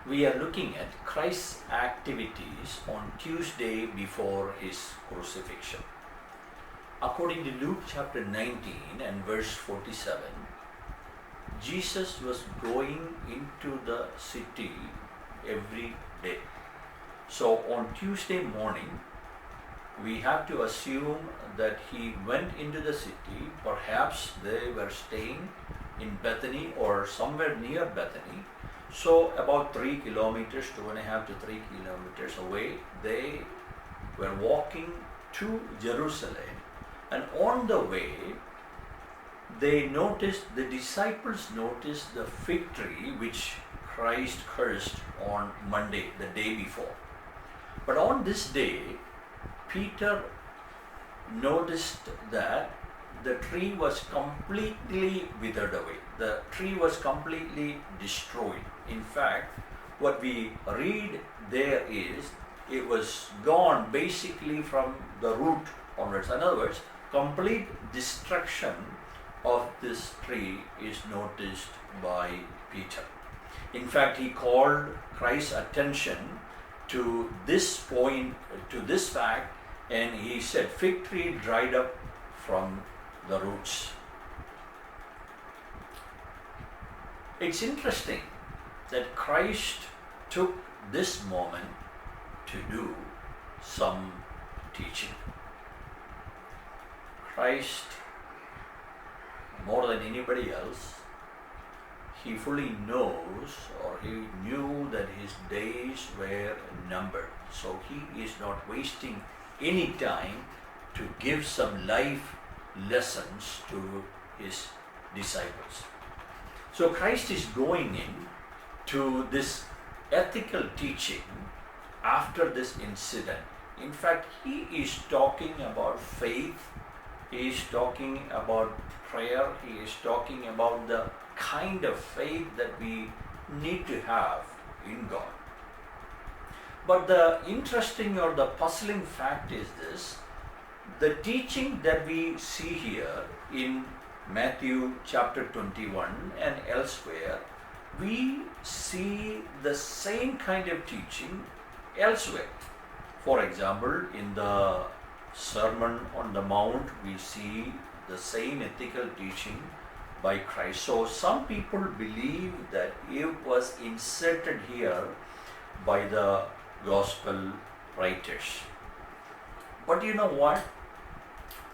We are looking at Christ's activities on Tuesday before his crucifixion. According to Luke chapter 19 and verse 47, Jesus was going into the city every day. So on Tuesday morning, we have to assume that he went into the city. Perhaps they were staying in Bethany or somewhere near Bethany. So about 3 kilometers, 2.5 to 3 kilometers away, they were walking to Jerusalem. And on the way, the disciples noticed the fig tree which Christ cursed on Monday, the day before. But on this day, Peter noticed that the tree was completely withered away. The tree was completely destroyed. In fact, what we read there is it was gone basically from the root onwards. In other words, complete destruction of this tree is noticed by Peter. In fact, he called Christ's attention to this point, to this fact, and he said, fig tree dried up from the roots. It's interesting that Christ took this moment to do some teaching. Christ, more than anybody else, he fully knows, or he knew that his days were numbered. So he is not wasting any time to give some life lessons to his disciples. So Christ is going in to this ethical teaching after this incident. In fact, he is talking about faith, he is talking about prayer, he is talking about the kind of faith that we need to have in God. But the interesting or the puzzling fact is this: the teaching that we see here in Matthew chapter 21 and elsewhere, we see the same kind of teaching elsewhere. For example, in the Sermon on the Mount, we see the same ethical teaching by Christ. So some people believe that it was inserted here by the gospel writers. But you know what?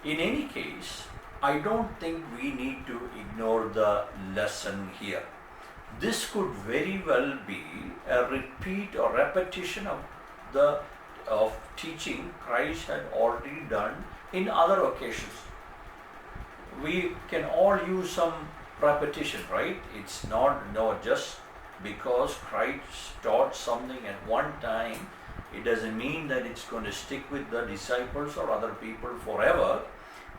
In any case, I don't think we need to ignore the lesson here. This could very well be a repeat or repetition of teaching Christ had already done in other occasions. We can all use some repetition, right? It's not just because Christ taught something at one time, it doesn't mean that it's going to stick with the disciples or other people forever.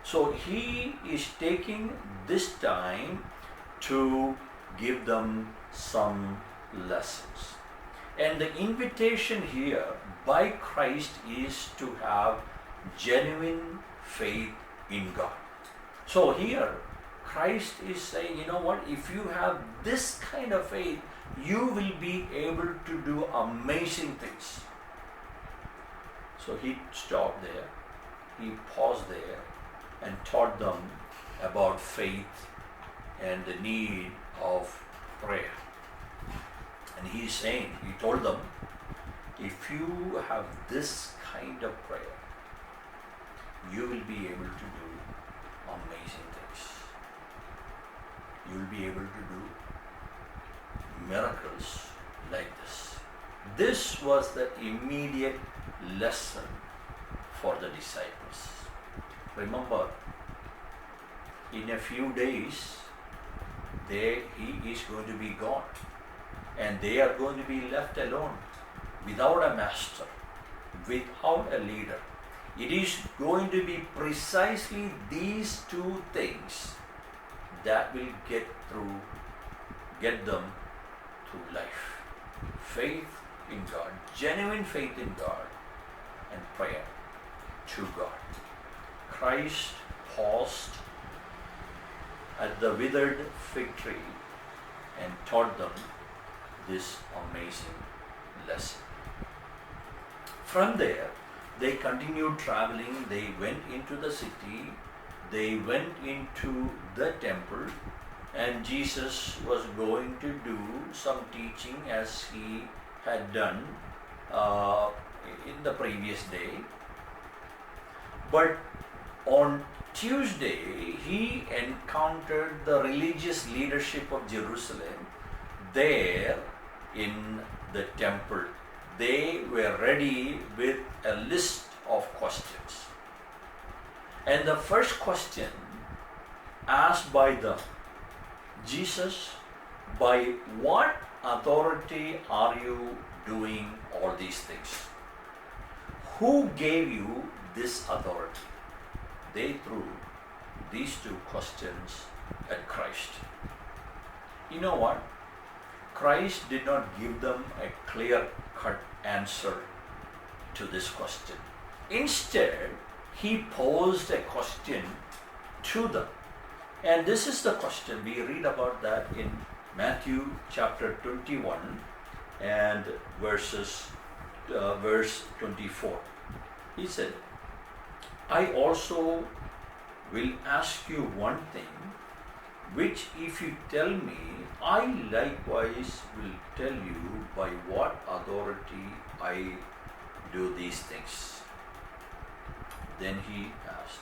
So he is taking this time to give them some lessons. And the invitation here by Christ is to have genuine faith in God. So here, Christ is saying, you know what, if you have this kind of faith, you will be able to do amazing things. So he stopped there, he paused there, and taught them about faith and the need of prayer. And he is saying, he told them, if you have this kind of prayer, you will be able to do amazing things. You will be able to do miracles like this. This was the immediate lesson for the disciples. Remember, in a few days, he is going to be gone, and they are going to be left alone, without a master, without a leader. It is going to be precisely these two things that will get them through life. Faith in God, genuine faith in God, and prayer to God. Christ paused at the withered fig tree and taught them this amazing lesson. From there, they continued traveling. They went into the city. They went into the temple, and Jesus was going to do some teaching as he had done in the previous day. But on Tuesday, he encountered the religious leadership of Jerusalem there in the temple. They were ready with a list of questions. And the first question asked by them, Jesus, by what authority are you doing all these things? Who gave you this authority? They threw these two questions at Christ. You know what? Christ did not give them a clear-cut answer to this question. Instead, he posed a question to them. And this is the question. We read about that in Matthew chapter 21 and verse 24. He said, I also will ask you one thing, which if you tell me, I likewise will tell you by what authority I do these things. Then he asked,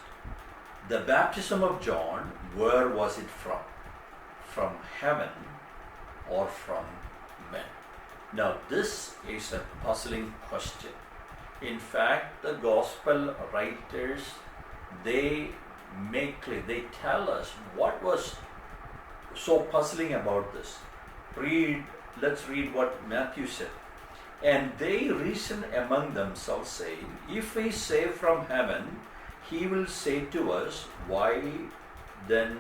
the baptism of John, where was it from? From heaven or from men? Now this is a puzzling question. In fact, the gospel writers, they make clear, they tell us what was so puzzling about this. Let's read what Matthew said. And they reasoned among themselves, saying, if we say from heaven, he will say to us, why then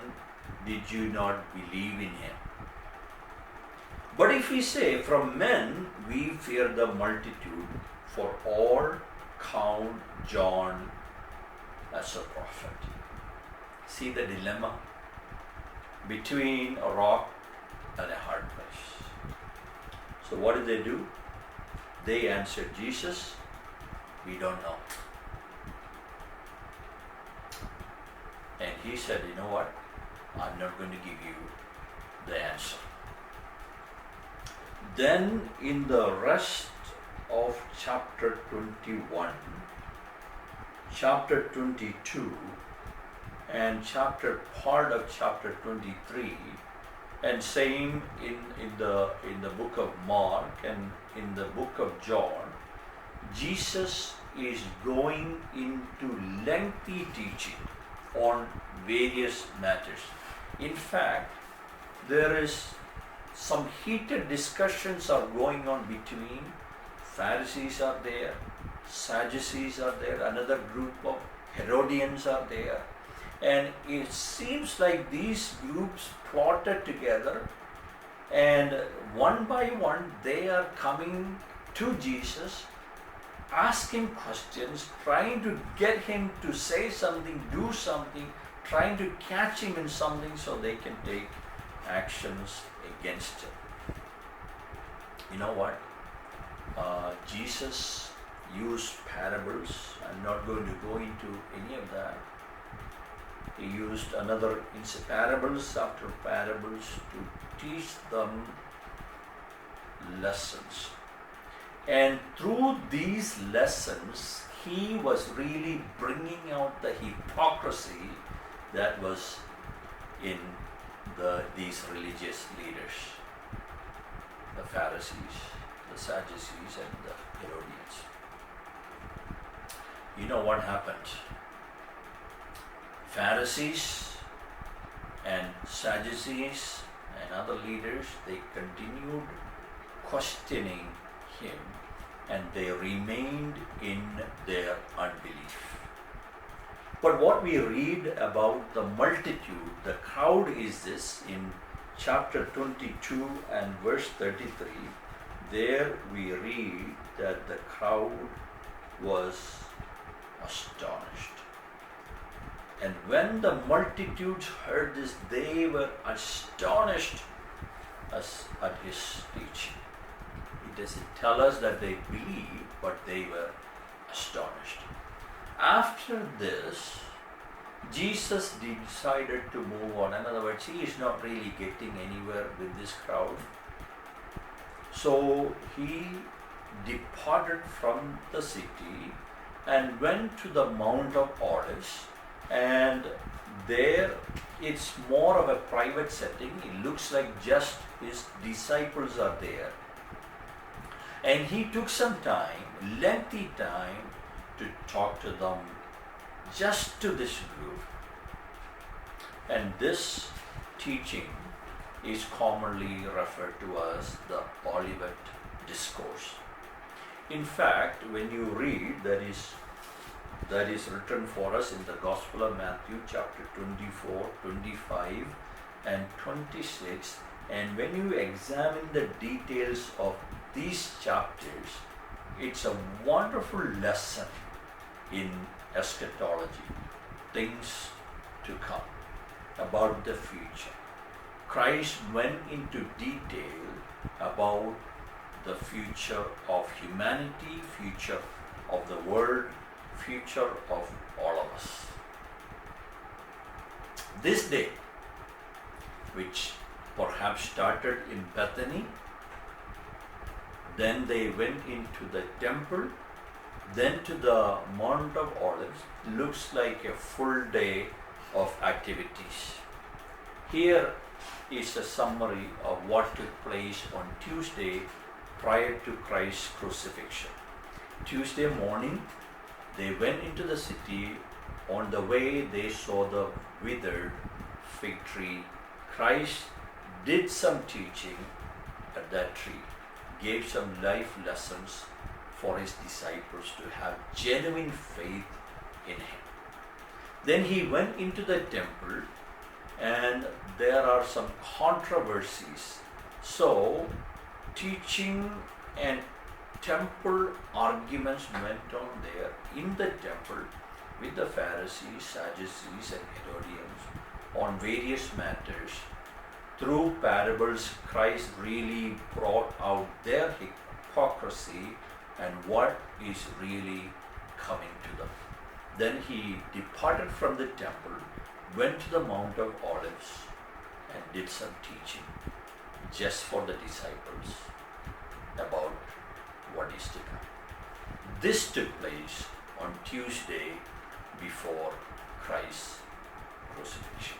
did you not believe in him? But if we say from men, we fear the multitude, for all count John as a prophet. See the dilemma between a rock and a hard place. So what did they do? They answered Jesus, we don't know. And he said, you know what? I'm not going to give you the answer. Then in the rest of chapter 21, chapter 22, and part of chapter 23, and same in the book of Mark and in the book of John, Jesus is going into lengthy teaching on various matters. In fact, there is some heated discussions are going on between Pharisees are there, Sadducees are there, another group of Herodians are there. And it seems like these groups plotted together, and one by one they are coming to Jesus, asking questions, trying to get him to say something, do something, trying to catch him in something so they can take actions against him. You know what? Jesus used parables. I'm not going to go into any of that. He used parables after parables to teach them lessons. And through these lessons, he was really bringing out the hypocrisy that was in these religious leaders, the Pharisees, the Sadducees, and the Herodians. You know what happened? Pharisees and Sadducees and other leaders, they continued questioning him, and they remained in their unbelief. But what we read about the multitude, the crowd, is this in chapter 22 and verse 33. There we read that the crowd was astonished. And when the multitudes heard this, they were astonished at his teaching. It doesn't tell us that they believed, but they were astonished. After this, Jesus decided to move on. In other words, he is not really getting anywhere with this crowd. So he departed from the city and went to the Mount of Olives, and there it's more of a private setting. It looks like just his disciples are there. And he took some time, lengthy time, to talk to them, just to this group. And this teaching is commonly referred to as the Olivet Discourse. In fact, when you read that is written for us in the Gospel of Matthew chapter 24, 25 and 26, and when you examine the details of these chapters, it's a wonderful lesson in eschatology, things to come, about the future. Christ went into detail about the future of humanity, future of the world, future of all of us. This day, which perhaps started in Bethany, then they went into the temple, then to the Mount of Olives, looks like a full day of activities. Here is a summary of what took place on Tuesday prior to Christ's crucifixion. Tuesday morning, they went into the city. On the way, they saw the withered fig tree. Christ did some teaching at that tree, gave some life lessons for his disciples to have genuine faith in him. Then he went into the temple, and there are some controversies. So, teaching and temple arguments went on there in the temple with the Pharisees, Sadducees and Herodians on various matters. Through parables, Christ really brought out their hypocrisy and what is really coming to them. Then he departed from the temple, went to the Mount of Olives, and did some teaching just for the disciples about what is to come. This took place on Tuesday before Christ's crucifixion.